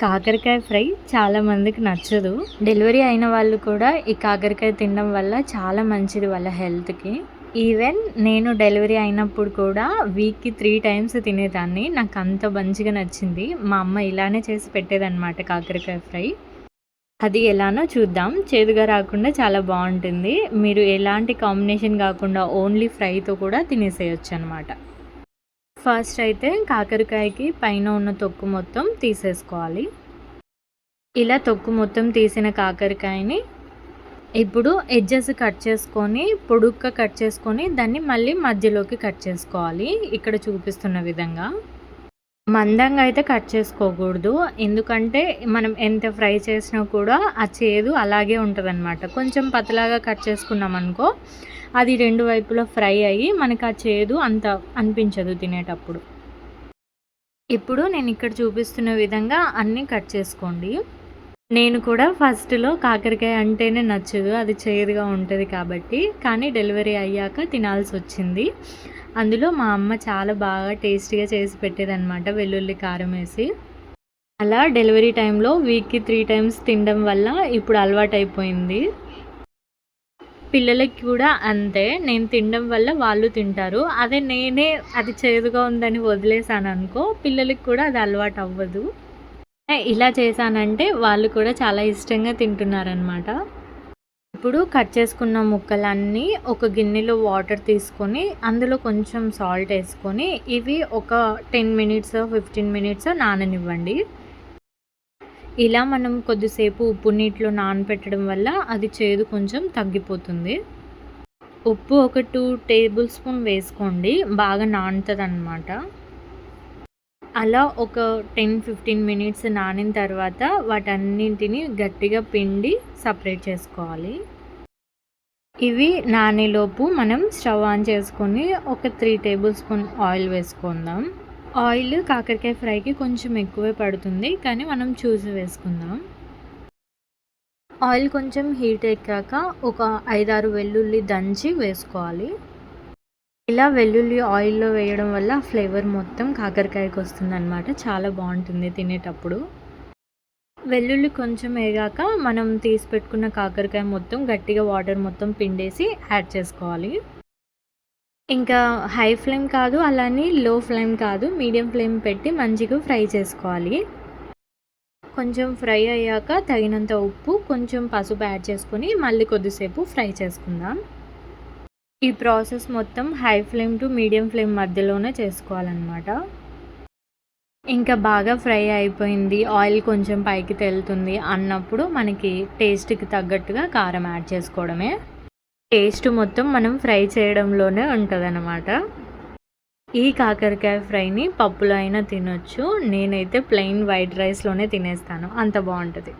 కాకరకాయ ఫ్రై చాలా మందికి నచ్చదు. డెలివరీ అయిన వాళ్ళు కూడా ఈ కాకరకాయ తినడం వల్ల చాలా మంచిది వాళ్ళ హెల్త్‌కి. ఈవెన్ నేను డెలివరీ అయినప్పుడు కూడా వీక్‌కి 3 టైమ్స్ తినేదాన్ని. నాకు అంత మంచిగా నచ్చింది. మా అమ్మ ఇలానే చేసి పెట్టేదన్నమాట కాకరకాయ ఫ్రై. అది ఎలానో చూద్దాం. చేదుగా రాకుండా చాలా బావుంటుంది. మీరు ఎలాంటి కాంబినేషన్ కాకుండా ఓన్లీ ఫ్రైతో కూడా తినేసేయొచ్చనమాట. ఫస్ట్ అయితే కాకరకాయకి పైన ఉన్న తొక్కు మొత్తం తీసేసుకోవాలి. ఇలా తొక్కు మొత్తం తీసిన కాకరకాయని ఇప్పుడు ఎడ్జెస్ కట్ చేసుకొని పొడుగ్గా కట్ చేసుకొని దాన్ని మళ్ళీ మధ్యలోకి కట్ చేసుకోవాలి. ఇక్కడ చూపిస్తున్న విధంగా. మందంగా అయితే కట్ చేసుకోకూడదు. ఎందుకంటే మనం ఎంత ఫ్రై చేసినా కూడా ఆ చేదు అలాగే ఉంటదనమాట. కొంచెం పతలాగా కట్ చేసుకున్నామనుకో అది 2 వైపులా ఫ్రై అయ్యి మనకు ఆ చేదు అంత అనిపించదు తినేటప్పుడు. ఇప్పుడు నేను ఇక్కడ చూపిస్తున్న విధంగా అన్నీ కట్ చేసుకోండి. నేను కూడా ఫస్ట్‌లో కాకరకాయ అంటేనే నచ్చదు. అది చేదుగా ఉంటది కాబట్టి. కానీ డెలివరీ అయ్యాక తినాల్సొచ్చింది. అందులో మా అమ్మ చాలా బాగా టేస్టీగా చేసి పెట్టేదనమాట వెల్లుల్లి కారం వేసి. అలా డెలివరీ టైంలో వీక్‌కి 3 టైమ్స్ తినడం వల్ల ఇప్పుడు అలవాటైపోయింది. పిల్లలకి కూడా అంతే. నేను తినడం వల్ల వాళ్ళు తింటారు. అదే నేనే అది చేదుగా ఉందని వదిలేసాననుకో పిల్లలకి కూడా అది అలవాటవ్వదు. ఇలా చేశానంటే వాళ్ళు కూడా చాలా ఇష్టంగా తింటున్నారనమాట. ఇప్పుడు కట్ చేసుకున్న ముక్కలన్నీ ఒక గిన్నెలో వాటర్ తీసుకొని అందులో కొంచెం సాల్ట్ వేసుకొని ఇవి ఒక 10 మినిట్స్ 15 మినిట్స్ నాననివ్వండి. ఇలా మనం కొద్దిసేపు ఉప్పు నీటిలో నానబెట్టడం వల్ల అది చేదు కొంచెం తగ్గిపోతుంది. ఉప్పు ఒక 2 టేబుల్ స్పూన్ వేసుకోండి. బాగా నానుతుందన్నమాట. అలా ఒక 10-15 మినిట్స్ నానిన తర్వాత వాటన్నింటిని గట్టిగా పిండి సపరేట్ చేసుకోవాలి. ఇవి నానేలోపు మనం స్టవ్ ఆన్ చేసుకొని ఒక 3 టేబుల్ స్పూన్ ఆయిల్ వేసుకుందాం. ఆయిల్ కాకరకాయ ఫ్రైకి కొంచెం ఎక్కువే పడుతుంది. కానీ మనం చూసి వేసుకుందాం. ఆయిల్ కొంచెం హీట్ ఎక్కాక ఒక 5-6 వెల్లుల్లి దంచి వేసుకోవాలి. ఇలా వెల్లుల్లి ఆయిల్లో వేయడం వల్ల ఫ్లేవర్ మొత్తం కాకరకాయకి వస్తుందన్నమాట. చాలా బాగుంటుంది తినేటప్పుడు. వెల్లుల్లి కొంచెం వేగాక మనం తీసి పెట్టుకున్న కాకరకాయ మొత్తం గట్టిగా వాటర్ మొత్తం పిండేసి యాడ్ చేసుకోవాలి. ఇంకా హై ఫ్లేమ్ కాదు, అలానే లో ఫ్లేమ్ కాదు, మీడియం ఫ్లేమ్ పెట్టి మంచిగా ఫ్రై చేసుకోవాలి. కొంచెం ఫ్రై అయ్యాక తగినంత ఉప్పు, కొంచెం పసుపు యాడ్ చేసుకొని మళ్ళీ కొద్దిసేపు ఫ్రై చేసుకుందాం. ఈ ప్రాసెస్ మొత్తం high flame to medium flame మధ్యలోనే చేసుకోవాలన్నమాట. ఇంకా బాగా ఫ్రై అయిపోయింది, ఆయిల్ కొంచెం పైకి తేలుతుంది అన్నప్పుడు మనకి టేస్ట్కి తగ్గట్టుగా కారం యాడ్ చేసుకోవడమే. టేస్ట్ మొత్తం మనం ఫ్రై చేయడంలోనే ఉంటుందన్నమాట. ఈ కాకరకాయ ఫ్రైని పప్పులో అయినా తినొచ్చు. నేనైతే ప్లెయిన్ వైట్ రైస్లోనే తినేస్తాను. అంత బాగుంటుంది.